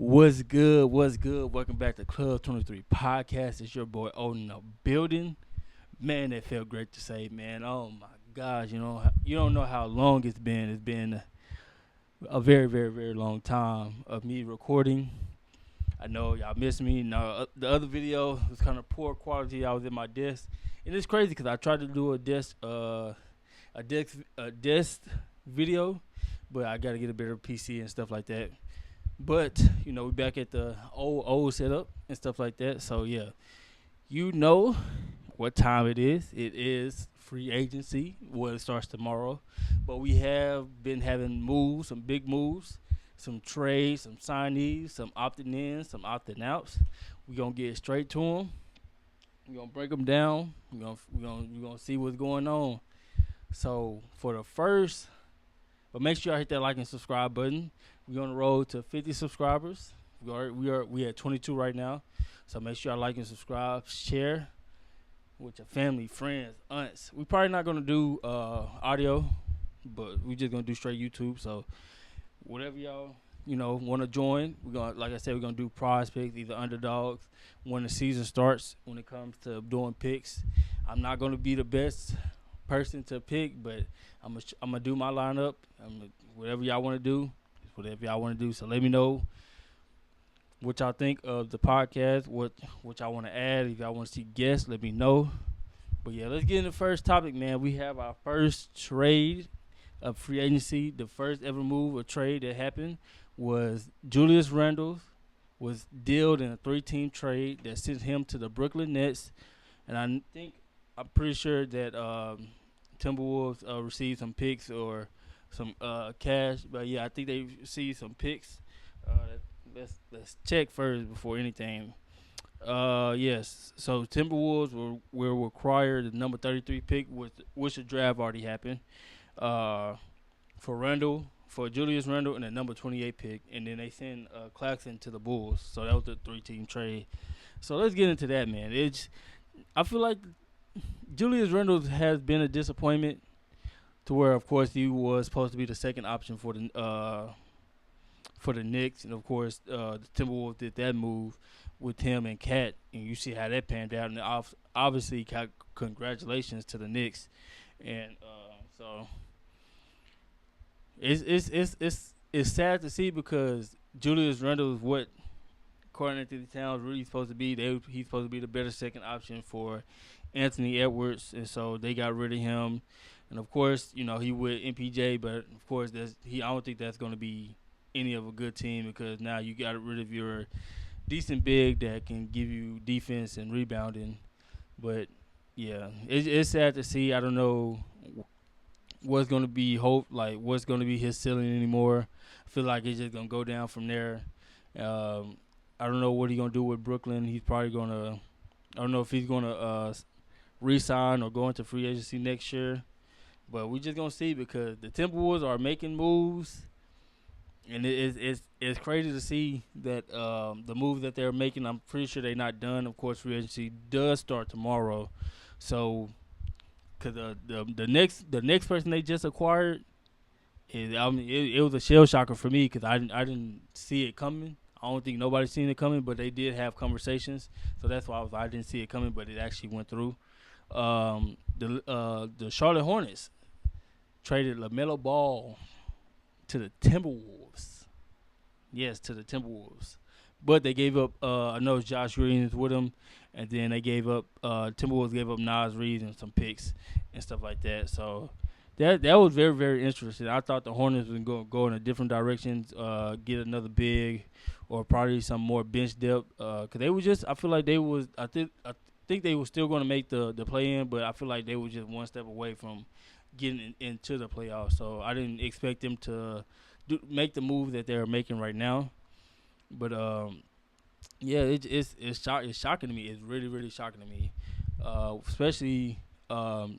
What's good? What's good? Welcome back to Club 23 Podcast. It's your boy Odin in the building. Man, that felt great to say, man. Oh my gosh, you don't know how long it's been. It's been a very, very, very long time of me recording. I know y'all missed me. No, the other video was kind of poor quality. I was at my desk, and it's crazy because I tried to do a desk video, but I got to get a better PC and stuff like that. But we back at the old setup and stuff like that. So yeah, you know what time it is. It is free agency. Well, it starts tomorrow, but we have been having moves, some big moves, some trades, some signees, some opting in, some opting outs. We gonna get straight to them. We gonna break them down. We gonna see what's going on. So for the first, but make sure y'all hit that like and subscribe button. We're on the road to 50 subscribers. We at 22 right now. So make sure y'all like and subscribe, share with your family, friends, aunts. We probably not gonna do audio, but we just gonna do straight YouTube. So whatever y'all want to join, we're gonna, like I said, we're gonna do prize picks, either underdogs when the season starts. When it comes to doing picks, I'm not gonna be the best person to pick, but I'm gonna do my lineup. Whatever y'all want to do, whatever y'all want to do. So let me know what y'all think of the podcast. What y'all want to add. If y'all want to see guests, let me know. But yeah, let's get into the first topic, man. We have our first trade of free agency. The first ever move or trade that happened was Julius Randle was dealt in a 3-team trade that sent him to the Brooklyn Nets, and I'm pretty sure that Timberwolves received some picks or some cash. But yeah, I think they received some picks. Let's check first before anything. Yes. So Timberwolves will require the number 33 pick, which the draft already happened. For Julius Randle and the number 28 pick, and then they send Claxton to the Bulls. So that was the 3-team trade. So let's get into that, man. I feel like Julius Randle has been a disappointment, to where, of course, he was supposed to be the second option for the Knicks, and of course, the Timberwolves did that move with him and Cat, and you see how that panned out. And obviously, congratulations to the Knicks, and so it's sad to see, because Julius Randle is what according to the Towns really supposed to be. He's supposed to be the better second option for Anthony Edwards, and so they got rid of him. And of course, he with MPJ, but of course I don't think that's going to be any of a good team, because now you got rid of your decent big that can give you defense and rebounding. But yeah, it's sad to see. I don't know what's going to be what's going to be his ceiling anymore. I feel like it's just going to go down from there. I don't know what he's going to do with Brooklyn. He's probably going to, I don't know if he's going to re-sign or go into free agency next year. But we just going to see, because the Timberwolves are making moves. And it's crazy to see that the moves that they're making, I'm pretty sure they're not done. Of course, free agency does start tomorrow. So, because the next person they just acquired, it was a shell shocker for me, because I didn't see it coming. I don't think nobody's seen it coming, but they did have conversations. So that's why I didn't see it coming, but it actually went through. The Charlotte Hornets traded LaMelo Ball to the Timberwolves. Yes, to the Timberwolves. But they gave up, I know Josh Green is with them, and then they gave up, Timberwolves gave up Nas Reed and some picks and stuff like that. So that was very, very interesting. I thought the Hornets would go in a different direction, get another big, or probably some more bench depth. Because they were just, I feel like they was, I think they were still going to make the play-in, but I feel like they were just one step away from getting into the playoffs. So I didn't expect them to make the move that they're making right now. But yeah, it's shocking to me. It's really, really shocking to me, especially the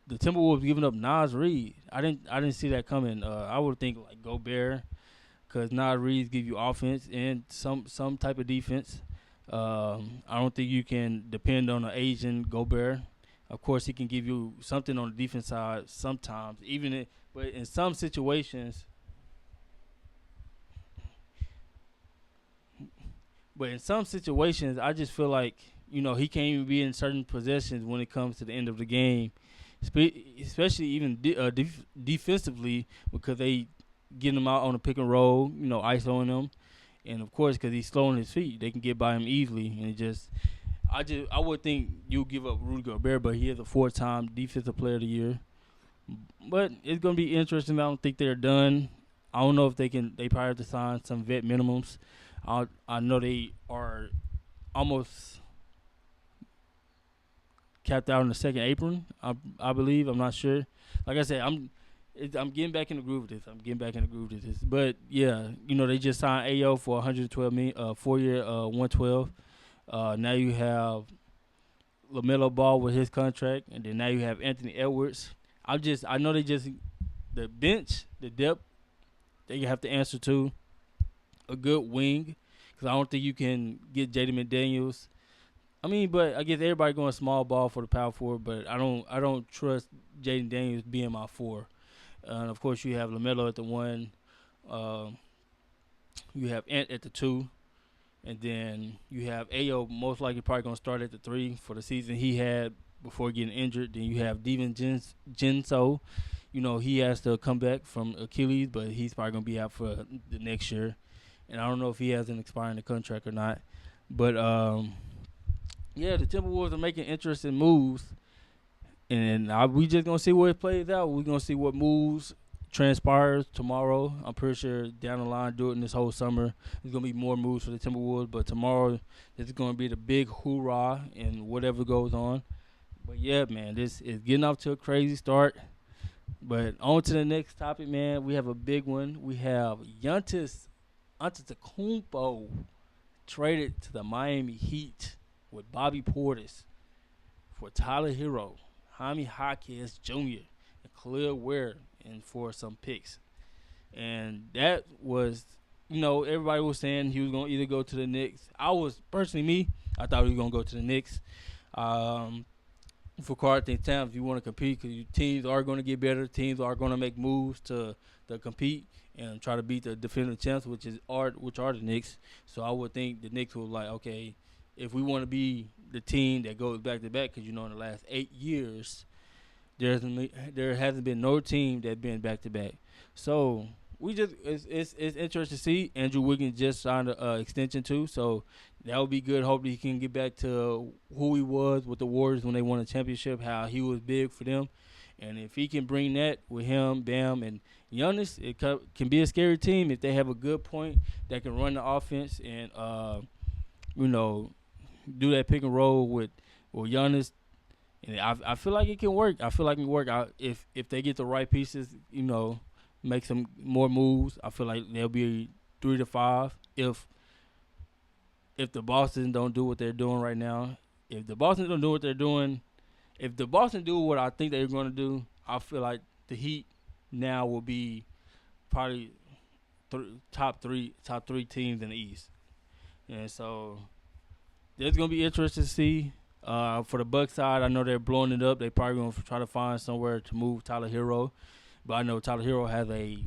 Timberwolves giving up Nas Reed. I didn't see that coming. I would think like Gobert, because Nas Reed give you offense and some type of defense. I don't think you can depend on an Asian Gobert. Of course, he can give you something on the defense side sometimes, but in some situations, But in some situations, I just feel like he can't even be in certain possessions when it comes to the end of the game, especially even defensively because they getting him out on a pick and roll, isoing him, and of course because he's slow on his feet, they can get by him easily. And I would think you give up Rudy Gobert, but he is a 4-time Defensive Player of the Year. But it's gonna be interesting. I don't think they're done. I don't know if they can. They probably have to sign some vet minimums. I know they are almost capped out in the second apron. I believe. I'm not sure. Like I said, I'm getting back in the groove of this. But yeah, they just signed AO for 112 million, 4-year, 112. Now you have LaMelo Ball with his contract, and then now you have Anthony Edwards. I know the bench, the depth, they have to answer to a good wing, because I don't think you can get Jaden McDaniels. I mean, but I guess everybody going small ball for the power forward, but I don't trust Jaden Daniels being my 4. And of course, you have LaMelo at the 1. You have Ant at the 2. And then you have Ayo most likely probably going to start at the 3 for the season he had before getting injured. Then you have Devin Jinso. He has to come back from Achilles, but he's probably going to be out for the next year. And I don't know if he has an expiring contract or not. But, yeah, the Timberwolves are making interesting moves. And we just going to see where it plays out. We're going to see what moves transpires tomorrow. I'm pretty sure down the line, during this whole summer, there's going to be more moves for the Timberwolves. But tomorrow, this is going to be the big hoorah and whatever goes on. But, yeah, man, this is getting off to a crazy start. But on to the next topic, man. We have a big one. We have Giannis Antetokounmpo traded to the Miami Heat with Bobby Portis for Tyler Hero, Jaime Jaquez Jr., and Khalil Ware, and for some picks. And that was, everybody was saying he was going to either go to the Knicks. I thought he was going to go to the Knicks. For Carlton Towns, if you want to compete, because teams are going to get better, teams are going to make moves to compete and try to beat the defending champs, which are the Knicks. So I would think the Knicks were like, okay, if we want to be the team that goes back to back, because in the last 8 years, there hasn't been no team that's been back to back. So it's interesting to see. Andrew Wiggins just signed an extension too, so that would be good. Hopefully he can get back to who he was with the Warriors when they won a championship, how he was big for them. And if he can bring that with him, Bam, and Giannis, it can be a scary team if they have a good point that can run the offense and do that pick and roll with Giannis. And I feel like it can work. If they get the right pieces, make some more moves. I feel like they'll be 3 to 5. If the Boston don't do what they're doing right now, if the Boston don't do what they're doing, if the Boston do what I think they're going to do, I feel like the Heat now will be probably top three teams in the East. And so it's going to be interesting to see. For the Bucks side, I know they're blowing it up. They're probably going to try to find somewhere to move Tyler Hero. But I know Tyler Hero has a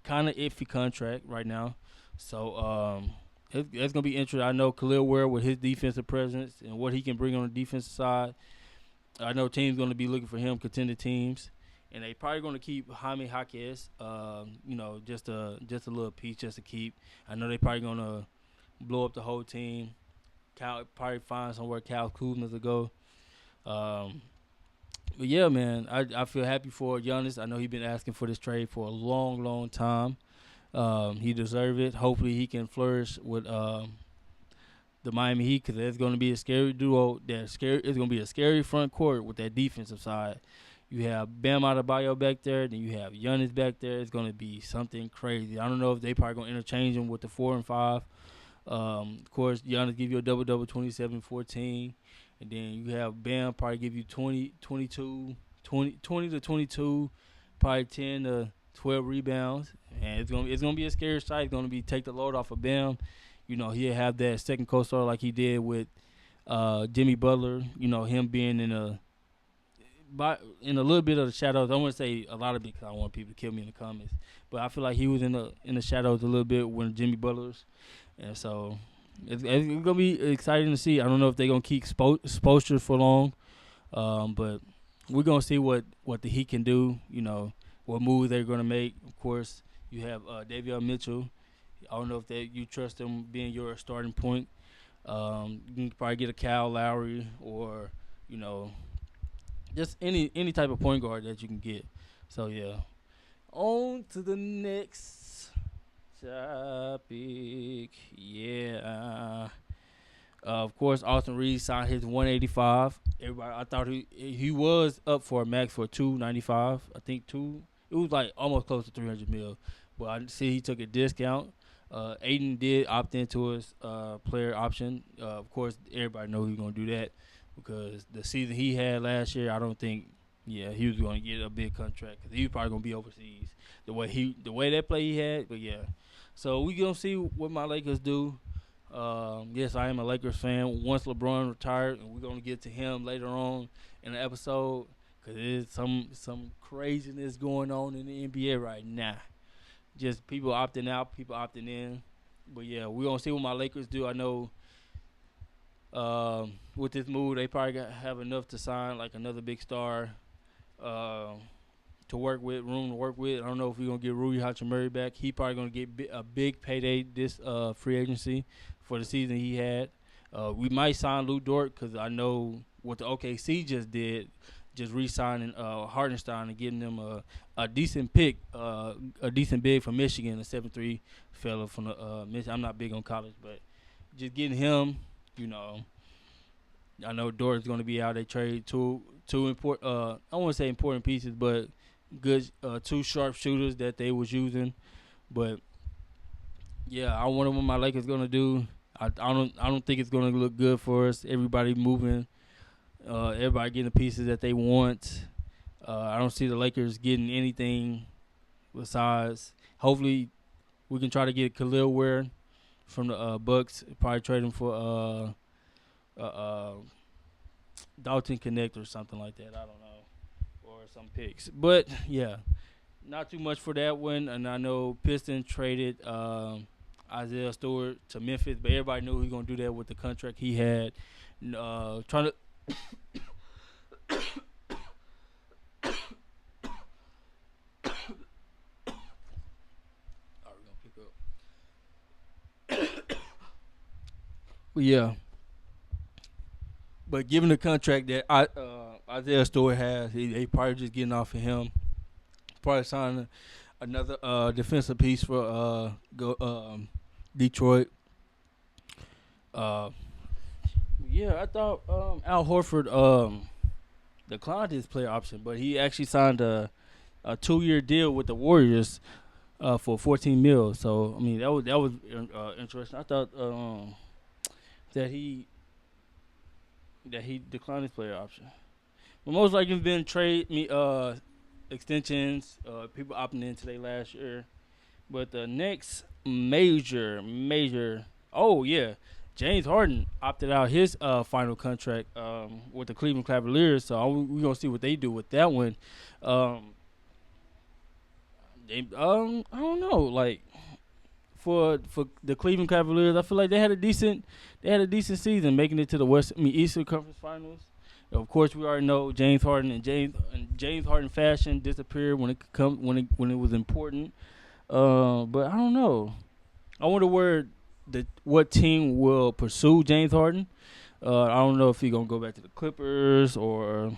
kind of iffy contract right now. So it's going to be interesting. I know Khalil Ware with his defensive presence and what he can bring on the defensive side. I know teams going to be looking for him, contender teams. And they probably going to keep Jaime Jaquez, just a little piece just to keep. I know they probably going to blow up the whole team. Probably find somewhere Cal Kuzma to go. But yeah, man, I feel happy for Giannis. I know he's been asking for this trade for a long, long time. He deserves it. Hopefully he can flourish with the Miami Heat, because there's going to be a scary duo. It's going to be a scary front court with that defensive side. You have Bam Adebayo back there, then you have Giannis back there. It's going to be something crazy. I don't know if they probably going to interchange them with the 4 and 5. Of course, Giannis give you a double-double, 27-14. And then you have Bam probably give you 20 to 22, probably 10 to 12 rebounds. And it's gonna be a scary sight. It's gonna be take the load off of Bam. He'll have that second co-star like he did with Jimmy Butler. Him being in a little bit of the shadows. I don't want to say a lot of it because I don't want people to kill me in the comments. But I feel like he was in the shadows a little bit when Jimmy Butler's. And so It's gonna be exciting to see. I don't know if they're gonna keep Spoelstra for long, but we're gonna see what the Heat can do. You know, what moves they're gonna make. Of course, you have Davion Mitchell. I don't know if you trust him being your starting point. You can probably get a Kyle Lowry or you know just any type of point guard that you can get. So yeah, on to the next topic. Yeah. Of course, Austin Reeves signed his 185. Everybody, I thought he was up for a max for 295. I think two. It was like almost close to 300 mil, but I see he took a discount. Aiden did opt into his player option. Of course, everybody knows he's gonna do that because the season he had last year, I don't think, yeah, he was gonna get a big contract because he was probably gonna be overseas. The way that play he had, but yeah. So we gonna see what my Lakers do. Yes, I am a Lakers fan. Once LeBron retired, and we're gonna get to him later on in the episode, cause there's some craziness going on in the NBA right now. Just people opting out, people opting in. But yeah, we're gonna see what my Lakers do. I know with this move, they probably have enough to sign like another big star to work with, room to work with. I don't know if we're gonna get Rui Hachimura back. He probably gonna get a big payday this free agency for the season he had. We might sign Lou Dort because I know what the OKC just did, just re-signing Hardenstein and getting them a decent pick, a decent big from Michigan, a 7'3" fella from the Michigan. I'm not big on college, but just getting him, you know. I know Dort is going to be out. They trade two important. I won't say important pieces, but good two sharp shooters that they was using. But yeah, I wonder what my Lakers going to do. I don't think it's going to look good for us. Everybody moving, everybody getting the pieces that they want. I don't see the Lakers getting anything besides. Hopefully, we can try to get Khalil Ware from the Bucks. Probably trade him for Dalton Connect or something like that. I don't know, or some picks. But yeah, not too much for that one. And I know Pistons traded Isaiah Stewart to Memphis, but everybody knew he was gonna do that with the contract he had. Trying to. Yeah, but given the contract that Isaiah Stewart has, they probably just getting off of him. Probably signing another defensive piece for Detroit. Yeah, I thought Al Horford declined his player option, but he actually signed a 2-year deal with the Warriors for 14 mil. So I mean that was interesting. I thought that he declined his player option. But most likely been trade extensions, people opting into their last year. But the next major oh yeah, James Harden opted out his final contract with the Cleveland Cavaliers. So we're gonna see what they do with that one. I don't know, like for the Cleveland Cavaliers, I feel like they had a decent season, making it to the Eastern Conference Finals. Of course, we already know James Harden and James Harden fashion disappeared when it was important. But I don't know. I wonder what team will pursue James Harden. I don't know if he's gonna go back to the Clippers or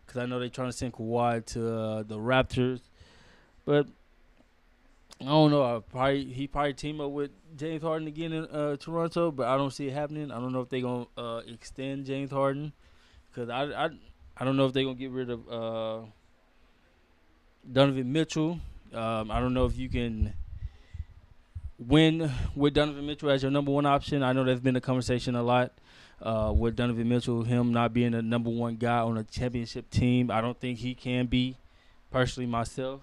because I know they're trying to send Kawhi to the Raptors, but I don't know. He probably team up with James Harden again in Toronto, but I don't see it happening. I don't know if they're gonna extend James Harden because I don't know if they're gonna get rid of Donovan Mitchell. I don't know if you can win with Donovan Mitchell as your number one option. I know there's been a conversation a lot with Donovan Mitchell, him not being the number one guy on a championship team. I don't think he can be, personally myself.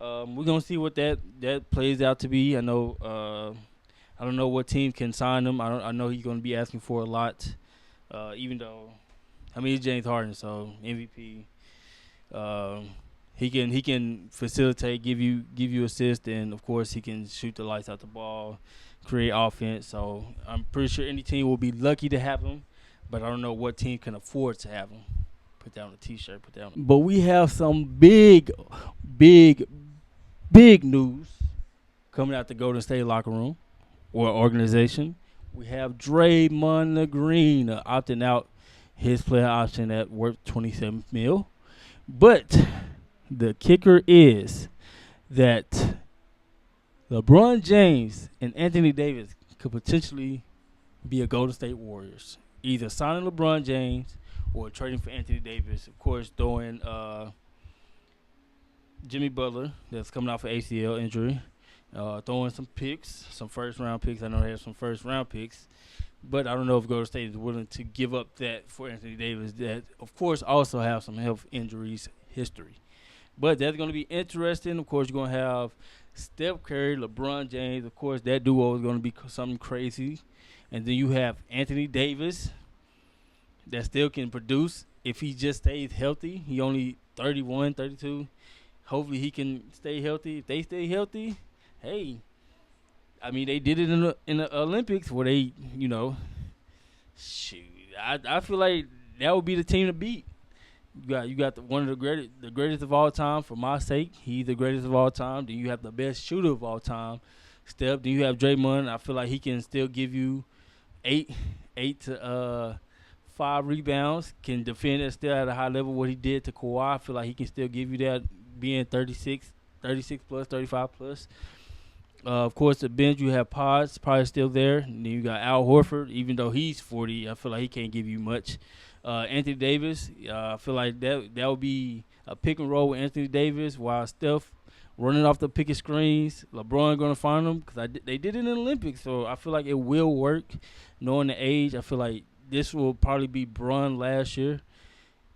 We're gonna see what that plays out to be. I know I don't know what team can sign him. I know he's gonna be asking for a lot. Even though he's James Harden, so MVP. He can facilitate, give you assist, and of course he can shoot the lights out the ball. create offense. So I'm pretty sure any team will be lucky to have him, but I don't know what team can afford to have him. Put down a T-shirt. Put down. But we have some big, big news coming out the Golden State locker room or organization. We have Draymond Green opting out his player option at worth $27 million. But the kicker is that LeBron James and Anthony Davis could potentially be a Golden State Warriors. Either signing LeBron James or trading for Anthony Davis. Of course, throwing Jimmy Butler, that's coming off an ACL injury. Throwing some picks, some first-round picks. I know they have some first-round picks. But I don't know if Golden State is willing to give up that for Anthony Davis. That, of course, also have some health injuries history. But that's going to be interesting. Of course, you're going to have Steph Curry, LeBron James. Of course, that duo is going to be something crazy. And then you have Anthony Davis that still can produce if he just stays healthy. He only 31, 32. Hopefully he can stay healthy. If they stay healthy, hey, I mean, they did it in the Olympics where they, shoot. I feel like that would be the team to beat. You got one of the greatest of all time. For my sake, he's the greatest of all time. Then you have the best shooter of all time, Steph. Then you have Draymond. I feel like he can still give you eight to 5 rebounds. Can defend it still at a high level. What he did to Kawhi, I feel like he can still give you that, being 36 plus, 35 plus. Of course, the bench, you have Pods probably still there. And then you got Al Horford. Even though he's 40, I feel like he can't give you much. Anthony Davis, I feel like that would be a pick and roll with Anthony Davis while Steph running off the pick and screens. LeBron going to find them because they did it in the Olympics. So I feel like it will work. Knowing the age, I feel like this will probably be Bron last year.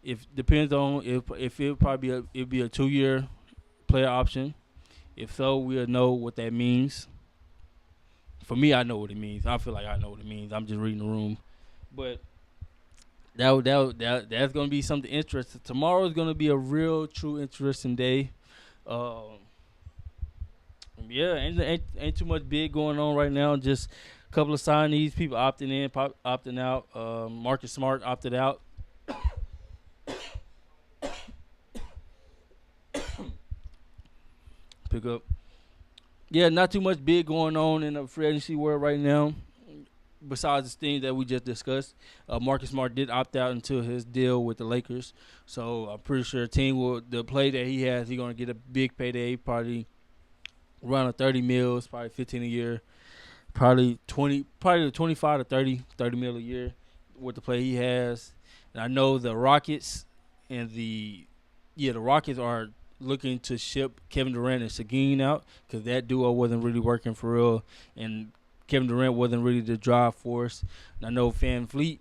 If depends on if it'll probably it'll be a 2-year player option. If so, we'll know what that means. For me, I know what it means. I feel like I know what it means. I'm just reading the room. But that's going to be something interesting. Tomorrow is going to be a real, true, interesting day. Ain't too much big going on right now. Just a couple of signees, people opting in, opting out. Marcus Smart opted out. Pick up. Yeah, not too much big going on in the free agency world right now. Besides the things that we just discussed, Marcus Smart did opt out until his deal with the Lakers. So I'm pretty sure the play that he has, he's going to get a big payday, probably around 30 mils, probably 15 a year, probably 25 to 30 mil a year with the play he has. And I know the Rockets and the Rockets are looking to ship Kevin Durant and Seguin out because that duo wasn't really working for real, and Kevin Durant wasn't really the drive force. And I know Van Fleet,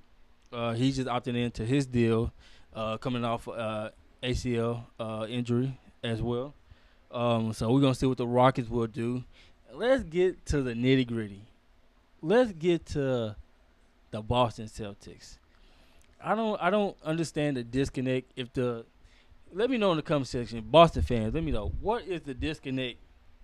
he's just opting into his deal, coming off ACL injury as well. So we're gonna see what the Rockets will do. Let's get to the nitty gritty. Let's get to the Boston Celtics. I don't understand the disconnect. Let me know in the comment section, Boston fans. Let me know, what is the disconnect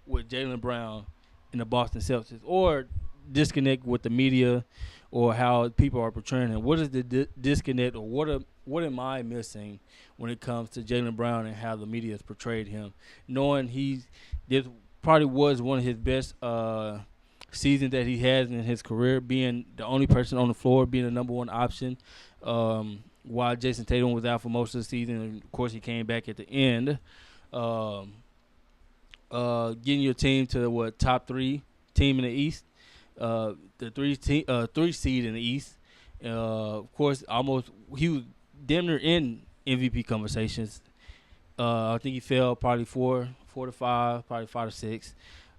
with Jaylen Brown and the Boston Celtics, or disconnect with the media, or how people are portraying him? What is the disconnect, or what am I missing when it comes to Jaylen Brown and how the media has portrayed him? Knowing this probably was one of his best seasons that he has in his career, being the only person on the floor, being the number one option. While Jason Tatum was out for most of the season, and of course he came back at the end. Getting your team to top 3 team in the East, the 3 seed in the East. Of course, he was damn near in MVP conversations. I think he fell probably 4 to 5, probably 5 to 6.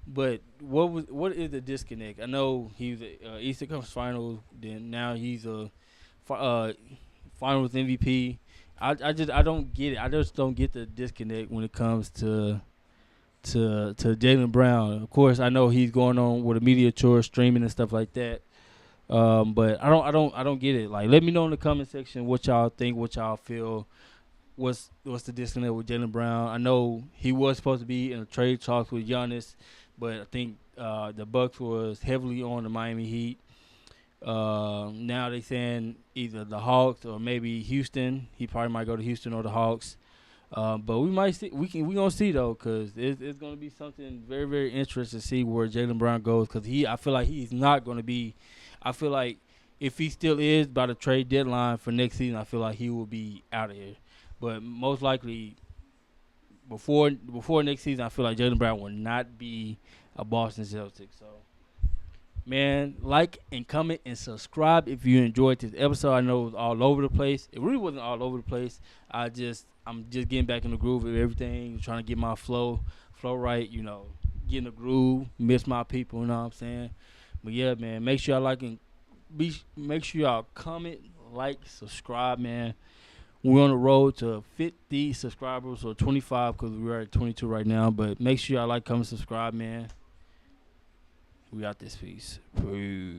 But what is the disconnect? I know he was Eastern Conference Finals. Then now he's a Finals MVP. I don't get it. I just don't get the disconnect when it comes to Jaylen Brown. Of course, I know he's going on with a media tour, streaming and stuff like that. But I don't get it. Like, let me know in the comment section what y'all think, what y'all feel. What's the disconnect with Jaylen Brown? I know he was supposed to be in a trade talks with Giannis, but I think the Bucks was heavily on the Miami Heat. Now they saying either the Hawks or maybe Houston. He probably might go to Houston or the Hawks. But we might see. We gonna see though, cause it's gonna be something very very interesting to see where Jaylen Brown goes. Cause I feel like he's not gonna be. I feel like if he still is by the trade deadline for next season, I feel like he will be out of here. But most likely before next season, I feel like Jaylen Brown will not be a Boston Celtic. So, man, like and comment and subscribe if you enjoyed this episode. I know it was all over the place. It really wasn't all over the place. I'm just getting back in the groove of everything, trying to get my flow right. You know, get in the groove, miss my people. You know what I'm saying? But yeah, man, make sure y'all make sure y'all comment, like, subscribe, man. We're on the road to 50 subscribers or 25 because we're at 22 right now. But make sure y'all like, comment, subscribe, man. We got this piece. Peace.